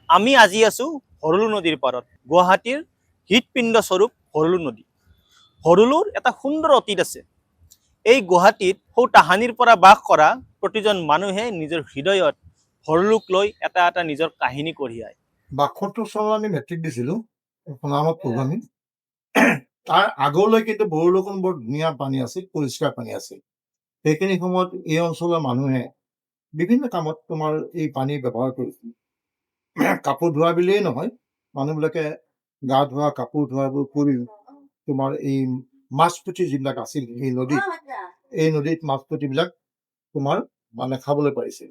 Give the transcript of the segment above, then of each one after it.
আমি আজি আছো ভৰলু নদীৰ পাৰত, গুৱাহাটীৰ হৃদপিণ্ড স্বৰূপ ভৰলু নদী। ভৰলুৰ এটা সুন্দৰ অতীত আছে। এই গুৱাহাটীত সৌ তাহানিৰ পৰা বাস কৰা প্ৰতিজন মানুহে নিজৰ হৃদয়ত ভৰলুক লৈ এটা এটা নিজৰ কাহিনী কঢ়িয়ায়। ৭২ চনত আমি মেট্ৰিক দিছিলোঁ সোণামত পঢ়ো আমি। তাৰ আগলৈ কিন্তু ভৰলুখন বৰ ধুনীয়া পানী আছিল, পৰিষ্কাৰ পানী আছিল। সেইখিনি সময়ত এই অঞ্চলৰ মানুহে বিভিন্ন কামত তোমাৰ এই পানী ব্যৱহাৰ কৰিছিল। কাপোৰ ধোৱা বুলিয়েই নহয়, মানুহবিলাকে গা ধোৱা, কাপোৰ ধোৱাবোৰ কৰি তোমাৰ এই মাছ পুঠি যিবিলাক আছিল এই নদীত মাছ পুঠিবিলাক তোমাৰ মানে খাবলৈ পাৰিছিল।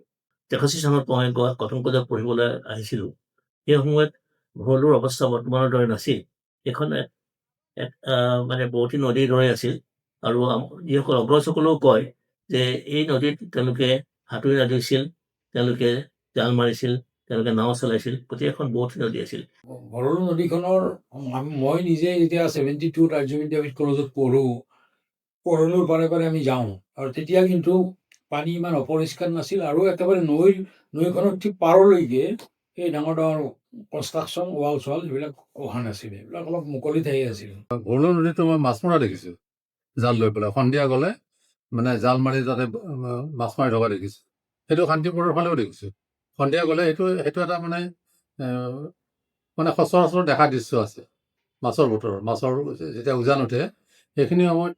৮৩ চনত মই গোৱাত কটন কলেজত পঢ়িবলৈ আহিছিলোঁ। সেই সময়ত ভৰলুৰ অৱস্থা বৰ্তমানৰ দৰে নাছিল। এইখন মানে বহুতী নদীৰ দৰে আছিল। আৰু যিসকল অগ্ৰজসকলেও কয় যে এই নদীত তেওঁলোকে সাঁতুৰি নাদিছিল, তেওঁলোকে জাল মাৰিছিল, তেওঁলোকে নাও চলাইছিল। গতিকে এখন বহুতী নদী আছিল। ভৰলু নদীখনৰ মই নিজে যেতিয়া 72 আৰ্য বিদ্যাপীঠ কলেজত পঢ়োঁ, ভৰলুৰ পাৰে পাৰে আমি যাওঁ। আৰু তেতিয়া কিন্তু পানী ইমান অপৰিষ্কাৰ নাছিল, আৰু একেবাৰে নৈখনৰ ঠিক পাৰলৈকে এই ডাঙৰ ডাঙৰ কনষ্ট্ৰাকশ্যন ৱাল চোৱাল এইবিলাক অহা নাছিল। এইবিলাক অলপ মুকলি ঠাই আছিল। ভৰলু নদীতো মই মাছ মৰা দেখিছোঁ, জাল লৈ পেলাই সন্ধিয়া গ'লে মানে জাল মাৰি তাতে মাছ মাৰি থকা দেখিছোঁ। সেইটো শান্তিপুৰৰ ফালেও দেখিছোঁ। সন্ধিয়া গ'লে সেইটো এটা মানে সচৰাচৰ দেখা দৃশ্য আছে। মাছৰ বতৰত মাছৰ যেতিয়া উজান উঠে সেইখিনি সময়ত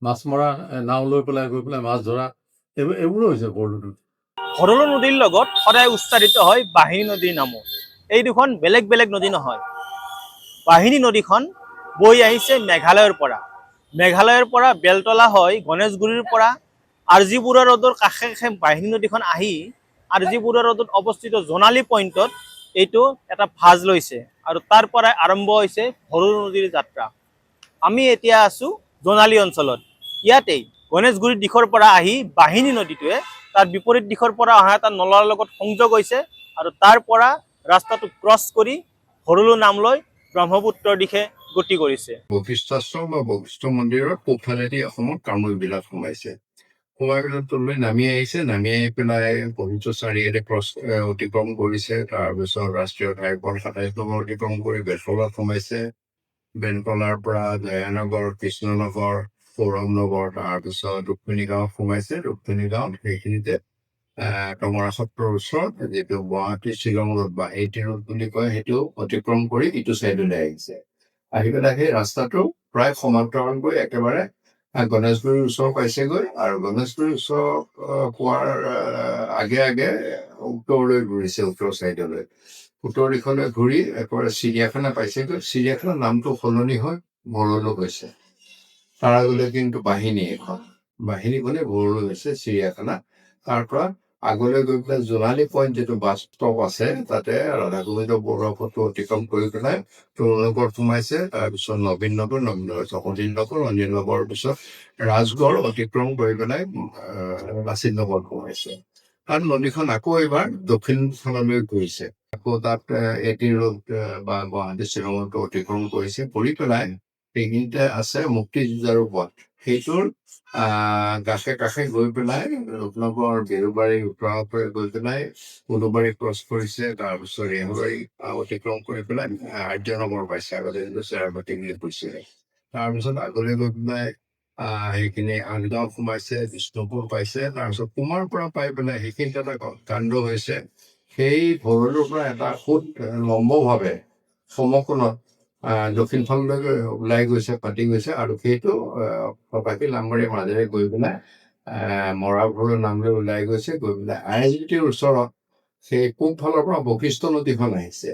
মাছ মৰা, নাও লৈ পেলাই গৈ পেলাই মাছ ধৰা, এইবোৰো হৈছে ভৰলু নদী। ভৰলু নদীৰ লগত সদায় উচ্চাৰিত হয় বাহিনী নদীৰ নামো। এই দুখন বেলেগ বেলেগ নদী নহয়। বাহিনী নদীখন বৈ আহিছে মেঘালয়ৰ পৰা বেলতলা হৈ গণেশগুৰিৰ পৰা আৰজিপুৰা ৰোডৰ কাষে কাষে বাহিনী নদীখন আহি আৰজিপুৰা ৰোডত অৱস্থিত জোনালী পইণ্টত এইটো এটা ভাঁজ লৈছে, আৰু তাৰ পৰাই আৰম্ভ হৈছে ভৰলু নদীৰ যাত্ৰা। আমি এতিয়া আছো জোনালী অঞ্চলত। ইয়াতেই গণেশগুৰিৰ দিশৰ পৰা আহি বাহিনী নদীটোৱে তাৰ বিপৰীত দিশৰ পৰা অহা এটা নলাৰ লগত সংযোগ হৈছে, আৰু তাৰ পৰা ৰাস্তাটো ক্ৰছ কৰি ভৰলু নাম লৈ ব্ৰহ্মপুত্ৰৰ দিশে গতি কৰিছে। বশিষ্ঠাশ্ৰম বা বশিষ্ঠ মন্দিৰৰ পূবফালেদি অসমত কামৰূপবিলাক সোমাই পেলাই তললৈ নামি আহিছে। নামি আহি পেলাই বশিষ্ঠ চাৰিআলি অতিক্ৰম কৰিছে। তাৰপিছত ৰাষ্ট্ৰীয় ঘাইপথ ২৭ নম্বৰ অতিক্ৰম কৰি বেলতলাত সোমাইছে। বেলতলাৰ পৰা জয়ানগৰ, কৃষ্ণনগৰ, সৌৰভ নগৰ, তাৰপিছত ৰুক্মিণী গাঁৱত সোমাইছে। ৰুক্মিণী গাঁৱত সেইখিনিতে টমৰা সত্ৰৰ ওচৰত যিটো গুৱাহাটী শ্বিলং ৰোড বা 80 ৰোড বুলি কয়, সেইটো অতিক্ৰম কৰি ইটো চাইডলৈ আহিছে। আহি পেলাই সেই ৰাস্তাটো প্ৰায় সমান্তৰাল গৈ একেবাৰে গণেশগুৰিৰ ওচৰ পাইছেগৈ, আৰু গণেশগুৰিৰ ওচৰ পোৱাৰ আগে আগে উত্তৰলৈ ঘূৰিছে, উত্তৰ চাইডলৈ। উত্তৰ দিশলৈ ঘূৰি একেবাৰে চিৰিয়াখানা পাইছেগৈ। চিৰিয়াখানাৰ নামটো সলনি হৈ ভৰলু হৈছে। তাৰ আগলৈ কিন্তু বাহিনীখনে ভৰলু হৈছে চিৰিয়াখানা। তাৰ পৰা আগলৈ গৈ পেলাই জোনালী পইণ্ট যিটো বাছ ষ্টপ আছে, তাতে ৰাধা গোবিন্দ বৰুৱা পথটো অতিক্ৰম কৰি পেলাই তৰুণনগৰত সোমাইছে। তাৰপিছত নবীন নগৰ, অনিল নগৰৰ পিছত ৰাজগড় অতিক্ৰম কৰি পেলাই লাচিত নগৰত সোমাইছে। তাত নদীখন আকৌ এইবাৰ দক্ষিণ ফাললৈ ঘূৰিছে। আকৌ তাত 80 ৰোড বা গুৱাহাটী শ্বিলঙতো অতিক্ৰম কৰিছে। কৰি পেলাই সেইখিনিতে আছে মুক্তি যুঁজাৰু পথ। সেইটোৰ কাষে কাষে গৈ পেলাই ৰূপনগৰ, বেলুবাৰী, উত্তৰাপৰে গৈ পেলাই উলুবাৰী ক্ৰছ কৰিছে। তাৰপিছত ৰেংবাৰী অতিক্ৰম কৰি পেলাই আৰ্যনগৰ পাইছে। আগতে চেৰাপতি বুলি কৈছিলে। তাৰপিছত আগলৈ গৈ পেলাই সেইখিনি আনগাঁও সোমাইছে, বিষ্ণুপুৰ পাইছে। তাৰপিছত কুমাৰ পৰা পাই পেলাই সেইখিনিতে এটা কাণ্ড হৈছে। সেই ভৰলুৰ পৰা এটা সোঁত লম্বভাৱে সমকোণত দক্ষিণ ফাললৈ ওলাই গৈছে, পাতি গৈছে, আৰু সেইটো বাকী লাম্বাৰীৰ মাজেৰে গৈ পেলাই মৰা ভৰলু নাম লৈ ওলাই গৈছে। গৈ পেলাই ISBTৰ ওচৰত সেই পূব ফালৰ পৰা বশিষ্ঠ নদীখন আহিছে।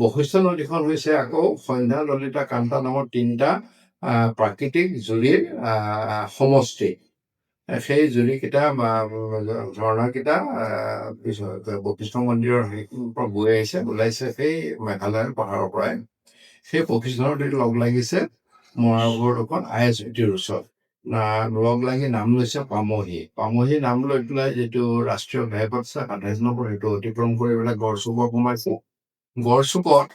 বশিষ্ঠ নদীখন হৈছে আকৌ সন্ধ্যা, ললিতা, কান্তা নামৰ 3টা প্ৰাকৃতিক জুৰিৰ সমষ্টি। সেই জুৰিকেইটা বা ঝৰ্ণাকেইটা বশিষ্ঠ মন্দিৰৰ পৰা বৈ আহিছে, ওলাইছে সেই মেঘালয়ৰ পাহাৰৰ পৰাই। সেই বশিষ্ঠ নদীত লগ লাগিছে মৰাভৰলুখন ISBTৰ ওচৰত। লগ লাগি নাম লৈছে পামহি নাম লৈ পেলাই যিটো ৰাষ্ট্ৰীয় ঘাইপথ আছে ২৭ নম্বৰ, সেইটো অতিক্ৰম কৰি পেলাই গড়চুকত সোমাইছে। গড়চুকত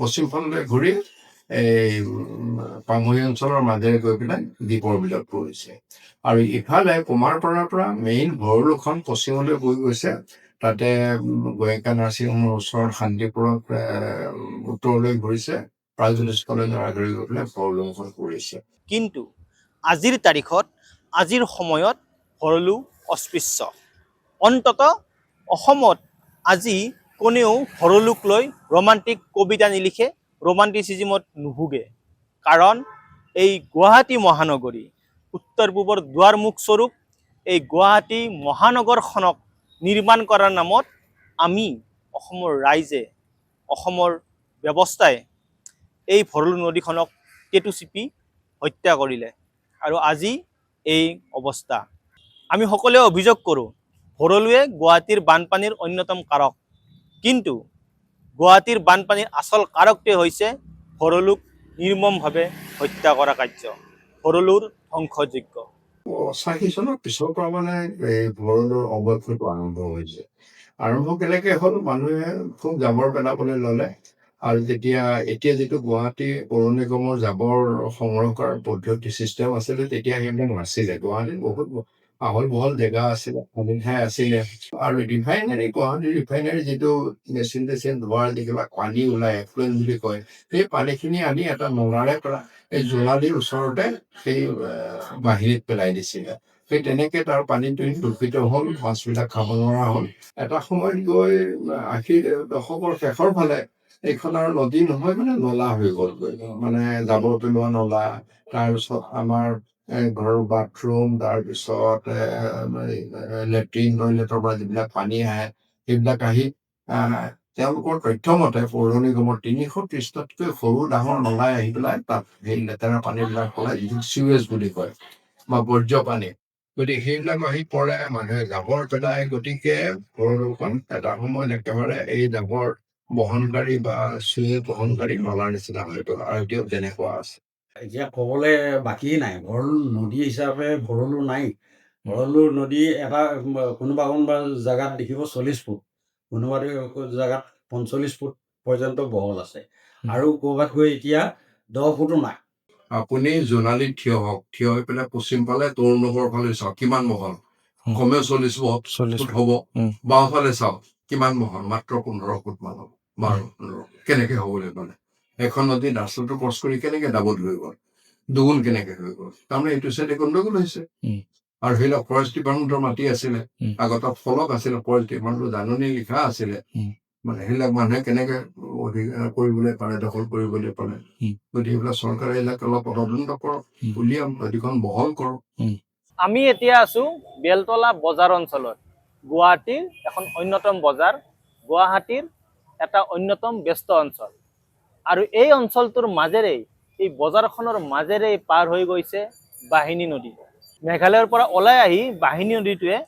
পশ্চিম ফাললৈ ঘূৰি এই পামহি অঞ্চলৰ মাজেৰে গৈ পেলাই দ্বীপৰ বিলত পৰিছে। আৰু ইফালে কুমাৰপাৰাৰ পৰা মেইন ভৰলুখন পশ্চিমলৈ বৈ গৈছে। তাতে গোয়েকা নাৰ্ছিং হোমৰ ওচৰত শান্তিপুৰত উত্তৰলৈ ঘূৰিছে, প্ৰাগজ্যোতিষলৈ নৰাগুৰি গৈ পেলাই ভৰলুমুখত পৰিছে। কিন্তু আজিৰ তাৰিখত, আজিৰ সময়ত ভৰলু অস্পৃশ্য। অন্তত অসমত আজি কোনেও ভৰলুক লৈ ৰোমান্টিক কবিতা নিলিখে, ৰোমান্টিচিজমত নুভোগে। কাৰণ এই গুৱাহাটী মহানগৰী, উত্তৰ পূবৰ দুৱাৰমুখ স্বৰূপ এই গুৱাহাটী মহানগৰখনক নিৰ্মাণ কৰাৰ নামত আমি অসমৰ ৰাইজে, অসমৰ ব্যৱস্থাই এই ভৰলু নদীখনক টেটু চিপি হত্যা কৰিলে আৰু আজি এই অৱস্থা। আমি সকলোৱে অভিযোগ কৰোঁ, ভৰলুৱে গুৱাহাটীৰ বানপানীৰ অন্যতম কাৰক। কিন্তু গুৱাহাটীৰ বানপানীৰ আচল কাৰকটোৱে হৈছে ভৰলুক নিৰ্মমভাৱে হত্যা কৰা কাৰ্য, ভৰলুৰ ধ্বংসযোগ্য। ৮৫ চনৰ পিছৰ পৰা মানে এই ভৰলুৰ অৱক্ষয়টো আৰম্ভ হৈছে। আৰম্ভ কেনেকে হ'ল, মানুহে খুব জাবৰ পেলাবলৈ ল'লে। আৰু এতিয়া যিটো গুৱাহাটী পৌৰ নিগমৰ জাবৰ সংগ্ৰহ কৰাৰ পদ্ধতি চিষ্টেম আছিলে, তেতিয়া সেইবিলাক নাছিলে। গুৱাহাটীত বহুত আহল বহল জেগা আছিলে, খালী ঠাই আছিলে। আৰু গুৱাহাটী ৰিফাইনাৰী যিটো মেচিন ধোৱাৰ কিবা পানী ওলাই, এফ্লুৱেণ্ট বুলি কয়, সেই পানীখিনি আনি এটা নলাৰে পৰা এই জোনালীৰ ওচৰতে সেই বাহিৰত পেলাই দিছিলে। সেই তেনেকে তাৰ পানীটো দূষিত হ'ল, মাছবিলাক খাব নোৱাৰা হ'ল। এটা সময়ত গৈ ৮০ দশকৰ শেষৰ ফালে এইখন আৰু নদী নহয়, মানে নলা হৈ গ'লগৈ। মানে জাবৰ পেলোৱা নলা, তাৰপিছত আমাৰ ঘৰৰ বাথৰুম, তাৰপিছত লেট্ৰিন টয়লেটৰ পৰা যিবিলাক পানী আহে, সেইবিলাক আহি তেওঁলোকৰ তথ্য মতে পৌৰ নিগমৰ ৩৩০টাতকৈ সৰু ডাঙৰ নলাই আহি পেলাই তাত সেই লেতেৰা পানীবিলাক পলাই, যিটো চিৱেজ বুলি কয় বা বৰ্জ্য পানী। গতিকে সেইবিলাক আহি পৰে, মানুহে জাবৰ পেলাই। গতিকে ভৰলুখন এটা সময়ত একেবাৰে এই জাবৰ বহনকাৰী বা চিৱেজ বহনকাৰী নলাৰ নিচিনা হৈ গ'ল, আৰু এতিয়াও তেনেকুৱা আছে। এতিয়া ক'বলৈ বাকী নাই, ভৰলু নদী হিচাপে ভৰলু নাই। ভৰলু নদী এটা কোনোবা জেগাত দেখিব ৪০ ফুট, কোনোবা জেগাত ৪৫ ফুট পৰ্যন্ত বহল আছে, আৰু ক'ৰবাত গৈ এতিয়া ১০ ফুটো নাই। আপুনি জোনালীত থিয় হওক, থিয় হৈ পেলাই পশ্চিম ফালে তৰুণনগৰ ফালে চাওক, কিমান বহল, কমেও ৪০ ফুট হ'ব। বাওঁফালে চাওক কিমান বহল, মাত্ৰ ১৫ ফুট মান হ'ব, ১২-১৫। কেনেকে হ'বলৈ পালে? এখন নদী ৰাস্তাটো ক্ৰছ কৰি কেনেকে ডাবল হৈ গ'ল, দুগুণ কেনেকে হৈ গ'ল? তাৰমানে এইটো চাইডে গণ্ডগোল হৈছে। আৰু সেইবিলাক ফৰেষ্ট ডিপাৰ্টমেণ্টৰ মাটি আছিলে, আগত ফলক আছিলে, ফৰেষ্ট ডিপাৰ্টমেণ্টৰ জাননী লিখা আছিলে। মানে সেইবিলাক মানুহে কেনেকে অধিকাৰ কৰিবলৈ পাৰে, দখল কৰিবলৈ পাৰে? গতিকে এইবিলাক চৰকাৰে এইবিলাক অলপ তদন্ত কৰক, উলিয়াওক, নদীখন বহল কৰক। আমি এতিয়া আছো বেলতলা বজাৰ অঞ্চলত। গুৱাহাটীৰ এখন অন্যতম বজাৰ, গুৱাহাটীৰ এটা অন্যতম ব্যস্ত অঞ্চল। আৰু এই অঞ্চলটোৰ মাজেৰেই, এই বজাৰখনৰ মাজেৰেই পাৰ হৈ গৈছে বাহিনী নদী। মেঘালয়ৰ পৰা ওলাই আহি বাহিনী নদীটোৱে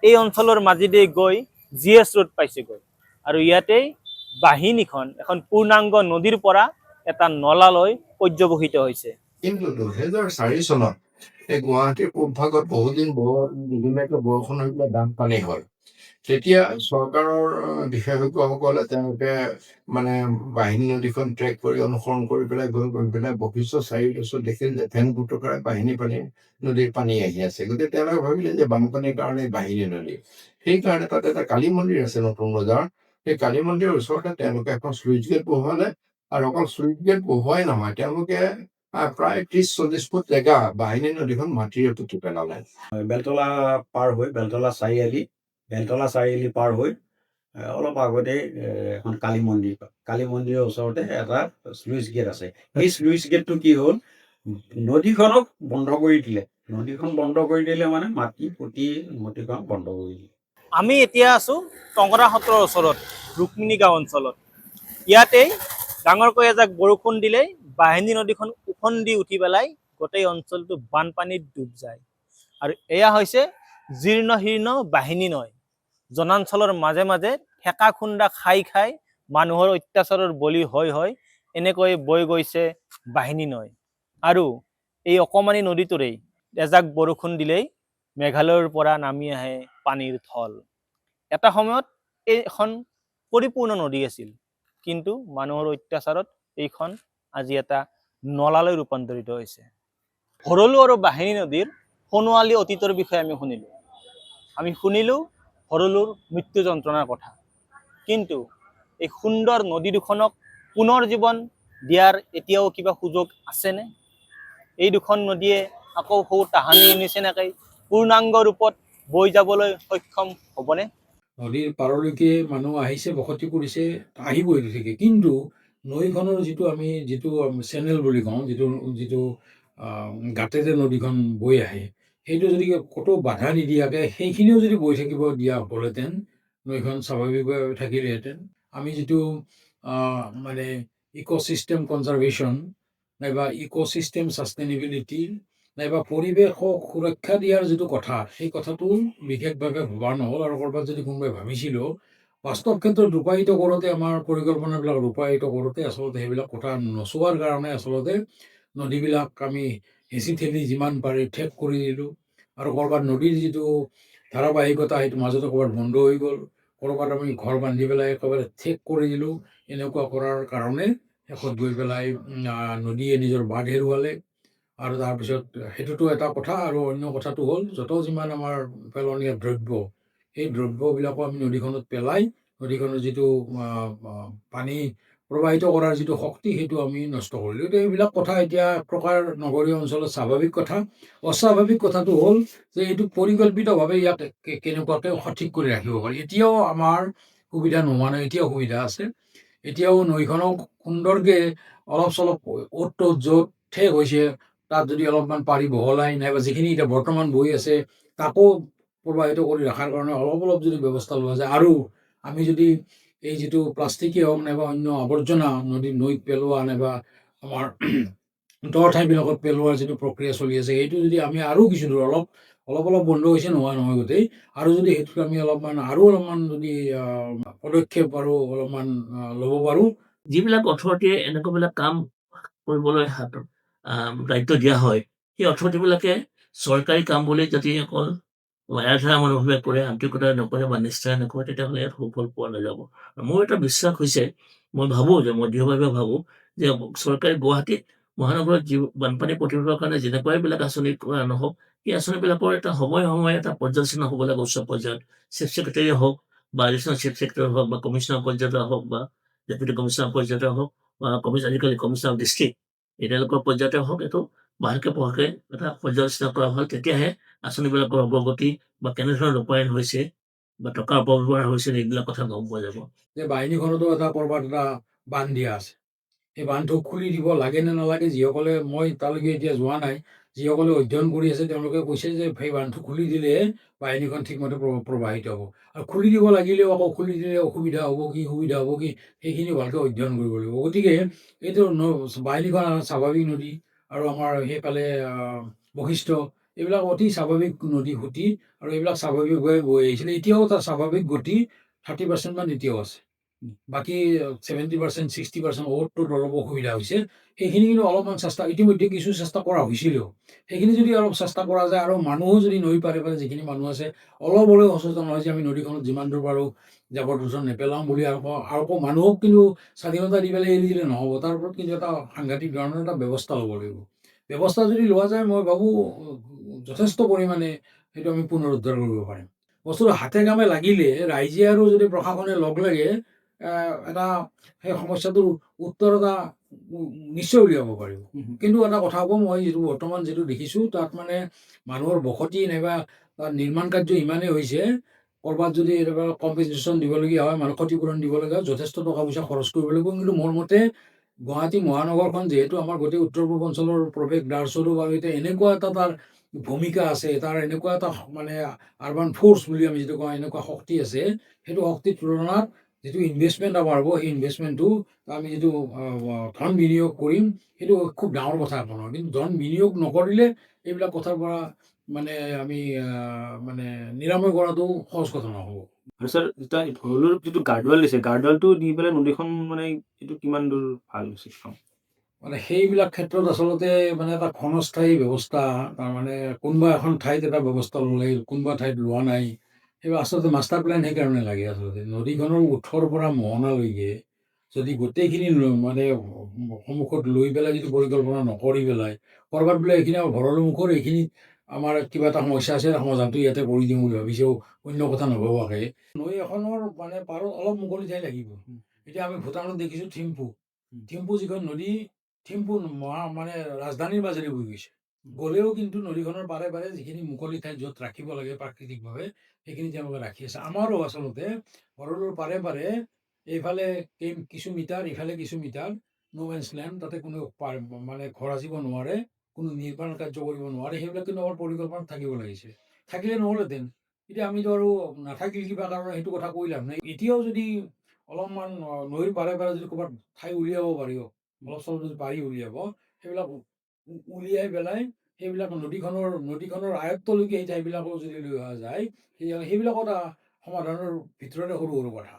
এই অঞ্চলৰ মাজেদি গৈ GS ৰোড পাইছেগৈ। আৰু ইয়াতেই বাহিনীখন এখন পূৰ্ণাংগ নদীৰ পৰা এটা নলালৈ পৰ্যবসিত হৈছে। কিন্তু ২০০৪ চনত এই গুৱাহাটীৰ পূব ভাগত বহুদিন দুদিনলৈকে বৰষুণ হৈ পেলাই বানপানী হয়। তেতিয়া চৰকাৰৰ বিশেষজ্ঞসকলে তেওঁলোকে মানে বাহিনী নদীখন ট্ৰেক কৰি অনুসৰণ কৰি পেলাই গৈ পেলাই বশিষ্ঠ চাৰিআলিৰ ওচৰত দেখিল যে ফেন ফুটুকাৰে নদীৰ পানী আহি আছে। গতিকে তেওঁলোকে ভাবিলে যে বানপানীৰ কাৰণে বাহিনী নদী। সেইকাৰণে তাত এটা কালী মন্দিৰ আছে নতুন বজাৰ, সেই কালী মন্দিৰৰ ওচৰতে তেওঁলোকে এখন শ্লুইচ গেট বহুৱালে। আৰু অকল শ্লুইচ গেট বহুৱাই নহয়, তেওঁলোকে প্ৰায় ৩০-৪০ ফুট জেগা বাহিনী নদীখন মাটিৰে পুতি পেলালে। বেলতলা পাৰ হৈ, বেলতলা চাৰিআলি পাৰ হৈ অলপ আগতে এখন কালী মন্দিৰ, কালী মন্দিৰৰ ওচৰতে এটা শ্লুইচ গেট আছে। সেই শ্লুইচ গেটটো কি হ'ল, নদীখনক বন্ধ কৰি দিলে। নদীখন বন্ধ কৰি দিলে মানে মাটি পুতি নদীখন বন্ধ কৰি দিলে। আমি এতিয়া আছো টংৰা সত্ৰৰ ওচৰত, ৰুক্মিণী গাঁও অঞ্চলত। ইয়াতেই ডাঙৰকৈ এজাক বৰষুণ দিলেই বাহিনী নদীখন উফন্দি উঠি পেলাই গোটেই অঞ্চলটো বানপানীত ডুব যায়। আৰু এয়া হৈছে জীৰ্ণ শীৰ্ণ বাহিনী নৈ। জনাঞ্চলৰ মাজে মাজে ঠেকা খুন্দা খাই খাই মানুহৰ অত্যাচাৰৰ বলি হৈ এনেকৈ বৈ গৈছে বাহিনী নৈ। আৰু এই অকমানি নদীটোৰেই এজাক বৰষুণ দিলেই মেঘালয়ৰ পৰা নামি আহে পানীৰ ঢল। এটা সময়ত এইখন পৰিপূৰ্ণ নদী আছিল, কিন্তু মানুহৰ অত্যাচাৰত এইখন আজি এটা নলালৈ ৰূপান্তৰিত হৈছে। ভৰলু আৰু বাহিনী নদীৰ সোণোৱালী অতীতৰ বিষয়ে আমি শুনিলো ভৰলুৰ মৃত্যু যন্ত্ৰণাৰ কথা। কিন্তু এই সুন্দৰ নদী দুখনক পুনৰ জীৱন দিয়াৰ এতিয়াও কিবা সুযোগ আছেনে? এই দুখন নদীয়ে আকৌ সৌ তাহানিৰ নিচিনাকৈ পূৰ্ণাংগ ৰূপত বৈ যাবলৈ সক্ষম হ'বনে? নদীৰ পাৰলৈকে মানুহ আহিছে, বসতি কৰিছে, আহিবই থাকে। কিন্তু নৈখনৰ যিটো চেনেল বুলি কওঁ, যিটো যিটো গাঁতেৰে নদীখন বৈ আহে, সেইটো যদি ক'তো বাধা নিদিয়াকৈ সেইখিনিও যদি বৈ থাকিব দিয়া হ'লহেঁতেন, নৈখন স্বাভাৱিকভাৱে থাকিলেহেঁতেন। আমি যিটো মানে ইক'চিষ্টেম কনজাৰ্ভেশ্যন নাইবা ইক'চিষ্টেম ছাষ্টেইনেবিলিটি নাইবা পৰিৱেশক সুৰক্ষা দিয়াৰ যিটো কথা, সেই কথাটো বিশেষভাৱে ভবা নহ'ল। আৰু ক'ৰবাত যদি কোনোবাই ভাবিছিলো, বাস্তৱ ক্ষেত্ৰত ৰূপায়িত কৰোঁতে, আমাৰ পৰিকল্পনাবিলাক ৰূপায়িত কৰোঁতে আচলতে সেইবিলাক কথা নচোৱাৰ কাৰণে আচলতে নদীবিলাক আমি হেঁচি ঠেলি যিমান পাৰি ঠেক কৰি দিলোঁ। আৰু ক'ৰবাত নদীৰ যিটো ধাৰাবাহিকতা, সেইটো মাজতে ক'ৰবাত বন্ধ হৈ গ'ল, ক'ৰবাত আমি ঘৰ বান্ধি পেলাই একেবাৰে ঠেক কৰি দিলোঁ। এনেকুৱা কৰাৰ কাৰণে শেষত গৈ পেলাই নদীয়ে নিজৰ বাট হেৰুৱালে। আৰু তাৰপিছত সেইটোতো এটা কথা, আৰু অন্য কথাটো হ'ল যিমান আমাৰ পেলনীয়া দ্ৰব্য, সেই দ্ৰব্যবিলাকো আমি নদীখনত পেলাই নদীখনৰ যিটো পানী প্ৰবাহিত কৰাৰ যিটো শক্তি, সেইটো আমি নষ্ট কৰিলোঁ। এতিয়া এইবিলাক কথা এতিয়া প্ৰকাৰ নগৰীয় অঞ্চলত স্বাভাৱিক কথা। অস্বাভাৱিক কথাটো হ'ল যে এইটো পৰিকল্পিতভাৱে ইয়াক কেনেকুৱাকৈ সঠিক কৰি ৰাখিব পাৰি। এতিয়াও আমাৰ সুবিধা নোহোৱা নাই, এতিয়াও সুবিধা আছে। এতিয়াও নৈখনক সুন্দৰকৈ অলপ চলপ অ'ত ত'ত য'ত ঠেক হৈছে, তাত যদি অলপমান পাৰি বহলাই, নাইবা যিখিনি এতিয়া বৰ্তমান বৈ আছে তাকো প্ৰবাহিত কৰি ৰখাৰ কাৰণে অলপ অলপ যদি ব্যৱস্থা লোৱা যায়, আৰু আমি যদি এই যিটো প্লাষ্টিকেই হওক নাইবা অন্য আৱৰ্জনা নৈত পেলোৱা, নাইবা আমাৰ দ ঠাইবিলাকত পেলোৱাৰ যিটো প্ৰক্ৰিয়া চলি আছে, সেইটো যদি আমি আৰু কিছু দূৰ অলপ বন্ধ হৈছে, নহয় গোটেই, আৰু যদি সেইটোত আমি অলপমান যদি পদক্ষেপ আৰু অলপমান ল'ব পাৰোঁ। যিবিলাক অথৰিটিয়ে এনেকুৱাবিলাক কাম কৰিবলৈ হাতত দায়িত্ব দিয়া হয়, সেই অথৰিটিবিলাকে চৰকাৰী কাম বুলি যদি অকল এৰাধৰা মনোভাৱে কৰে, আন্তৰিকতা নকৰে বা নিষ্ঠাৰে নকৰে, তেতিয়াহ'লে ইয়াত সুফল পোৱা নাযাব। মোৰ এটা বিশ্বাস হৈছে, মই ভাবোঁ যে, মই দৃঢ়ভাৱে ভাবোঁ যে চৰকাৰে গুৱাহাটীত মহানগৰত যি বানপানী প্ৰতিৰোধৰ কাৰণে যেনেকুৱাবিলাক আঁচনি কৰা নহওক, সেই আঁচনিবিলাকৰ এটা সময়ে এটা পৰ্যালোচনা হ'ব লাগে উচ্চ পৰ্যায়ত। চিফ ছেক্ৰেটাৰীয়ে হওক বা এডিশ্যনেল চিফ ছেক্ৰেটাৰী হওক বা কমিশ্যনাৰ পৰ্যায়তে হওক বা ডেপুটি কমিশ্যনাৰ পৰ্যায়তে হওক বা আজিকালি কমিশ্যনাৰ ডিষ্ট্ৰিক্ট, তেওঁলোকৰ পৰ্যায়তে হওক, এইটো ভালকৈ পঢ়াকৈ এটা পৰ্যালোচনা কৰা ভাল। তেতিয়াহে আঁচনিবিলাকৰ অগ্ৰগতি বা কেনেধৰণৰ ৰূপায়ণ হৈছে বা টকাৰ অপব্যৱহাৰ হৈছে, এইবিলাক কথা গম পোৱা যাব। যে বাহিনীখনতো ক'ৰবাত এটা বান্ধ দিয়া আছে, সেই বান্ধটো খুলি দিব লাগে নে নালাগে। যিসকলে, মই তালৈকে এতিয়া যোৱা নাই, যিসকলে অধ্যয়ন কৰি আছে তেওঁলোকে কৈছে যে সেই বান্ধটো খুলি দিলেহে বাহিনীখন ঠিকমতে প্ৰবাহিত হ'ব। আৰু খুলি দিব লাগিলেও আকৌ খুলি দিলে সুবিধা হ'ব কি সেইখিনি ভালকৈ অধ্যয়ন কৰিব লাগিব। গতিকে এইটো বাহিনীখন স্বাভাৱিক নদী, আৰু আমাৰ সেইফালে বশিষ্ঠ, এইবিলাক অতি স্বাভাৱিক নদী সুঁতি, আৰু এইবিলাক স্বাভাৱিকভাৱে বৈ আহিছিলে। এতিয়াও তাৰ স্বাভাৱিক গতি 30% মান এতিয়াও আছে। বাকী 70%, 60% অ'ত ত'ত অলপ অসুবিধা হৈছে। সেইখিনি কিন্তু অলপমান ইতিমধ্যে কিছু চেষ্টা কৰা হৈছিলেও, সেইখিনি যদি অলপ চেষ্টা কৰা যায়, আৰু মানুহো যদি নৈ পাৰে যিখিনি মানুহ আছে অলপ হ'লেও সচেতন হয় যে আমি নদীখনত যিমান দূৰ পাৰোঁ জাবৰ জোঁথৰ নেপেলাওঁ বুলি, আৰু আকৌ মানুহক কিন্তু স্বাধীনতা দি পেলাই এৰি দিলে নহ'ব। তাৰ ওপৰত কিন্তু এটা সাংঘাতিক ধৰণৰ এটা ব্যৱস্থা ল'ব লাগিব। ব্যৱস্থা যদি লোৱা যায়, মই ভাবোঁ যথেষ্ট পৰিমাণে সেইটো আমি পুনৰুদ্ধাৰ কৰিব পাৰিম। বস্তুটো হাতে কামে লাগিলে, ৰাইজে আৰু যদি প্ৰশাসনে লগ লাগে, এটা সেই সমস্যাটোৰ উত্তৰ এটা নিশ্চয় উলিয়াব পাৰিব। কিন্তু এটা কথা হ'ব, মই বৰ্তমান যিটো দেখিছোঁ, তাত মানে মানুহৰ বসতি নাইবা তাত নিৰ্মাণ কাৰ্য ইমানেই হৈছে, ক'ৰবাত যদি কম্পেনচেশ্যন দিবলগীয়া হয়, মানুহ ক্ষতিপূৰণ দিবলগীয়া হয়, যথেষ্ট টকা পইচা খৰচ কৰিব লাগিব। কিন্তু মোৰ মতে গুৱাহাটী মহানগৰখন যিহেতু আমাৰ গোটেই উত্তৰ পূৰ্বাঞ্চলৰ প্ৰৱেশদ্বাৰস্বৰূপ, আৰু এতিয়া এনেকুৱা এটা তাৰ ভূমিকা আছে, তাৰ এনেকুৱা এটা মানে আৰবান ফ'ৰ্চ বুলি আমি যিটো কওঁ, এনেকুৱা শক্তি আছে, সেইটো শক্তিৰ তুলনাত যিটো ইনভেষ্টমেণ্ট আমাৰ হ'ব, সেই ইনভেষ্টমেণ্টটো আমি যিটো ধন বিনিয়োগ কৰিম, সেইটো খুব ডাঙৰ কথা একো নহয়। কিন্তু ধন বিনিয়োগ নকৰিলে এইবিলাক কথাৰ পৰা মানে আমি মানে নিৰাময় কৰাটো সহজ কথা নহ'ব। আৰু স্যাৰ, এতিয়া ভৰলুৰ যিটো গাৰ্ডৱাল দিছে, গাৰ্ডৱালটো দি পেলাই নদীখন মানে এইটো কিমান দূৰ ভাল হৈছে? মানে সেইবিলাক ক্ষেত্ৰত আচলতে মানে এটা ক্ষণস্থায়ী ব্যৱস্থা, তাৰমানে কোনোবা এখন ঠাইত এটা ব্যৱস্থা ল'লে, কোনোবা ঠাইত লোৱা নাই। সেইবোৰ আচলতে মাষ্টাৰ প্লেন সেইকাৰণে লাগে। আচলতে নদীখনৰ ওঠৰ পৰা মোহনালৈকে যদি গোটেইখিনি মানে সন্মুখত লৈ পেলাই যদি পৰিকল্পনা নকৰি পেলাই, ক'ৰবাত বোলে এইখিনি ভৰলুৰ মুখৰ এইখিনি আমাৰ কিবা এটা সমস্যা আছে সমাধানটো ইয়াতে কৰি দিম বুলি ভাবিছোঁ, অন্য কথা নভবাকে। নৈ এখনৰ মানে পাৰত অলপ মুকলি ঠাই লাগিব। এতিয়া আমি ভূটানত দেখিছোঁ থিম্পু যিখন নদী, থিম্পু মানে ৰাজধানীৰ মাজেৰে বৈ গৈছে। গ'লেও কিন্তু নদীখনৰ পাৰে পাৰে যিখিনি মুকলি ঠাই য'ত ৰাখিব লাগে প্ৰাকৃতিকভাৱে, সেইখিনি তেওঁলোকে ৰাখি আছে। আমাৰো আচলতে ভৰলুৰ পাৰে পাৰে এইফালে কিছু মিটাৰ, ইফালে কিছু মিটাৰ নো মেন্স লেণ্ড, তাতে কোনো মানে ঘৰ সাজিব নোৱাৰে, কোনো নিৰ্মাণ কাৰ্য কৰিব নোৱাৰে। সেইবিলাক কিন্তু আমাৰ পৰিকল্পনাত থাকিব লাগিছে। থাকিলে নহ'লহেঁতেন। এতিয়া আমিতো আৰু নাথাকিল কিবা কাৰণে সেইটো কথা কৈ লাভ নাই। এতিয়াও যদি অলপমান নৈৰ পাৰে পাৰে যদি ক'ৰবাত ঠাই উলিয়াব পাৰি, অলপ চলপ যদি পাৰি উলিয়াব, সেইবিলাক উলিয়াই পেলাই সেইবিলাক নদীখনৰ আয়ত্তলৈকে সেই ঠাইবিলাকো যদি লৈ অহা যায়, সেইবিলাকো এটা সমাধানৰ ভিতৰতে সৰু সৰু কথা।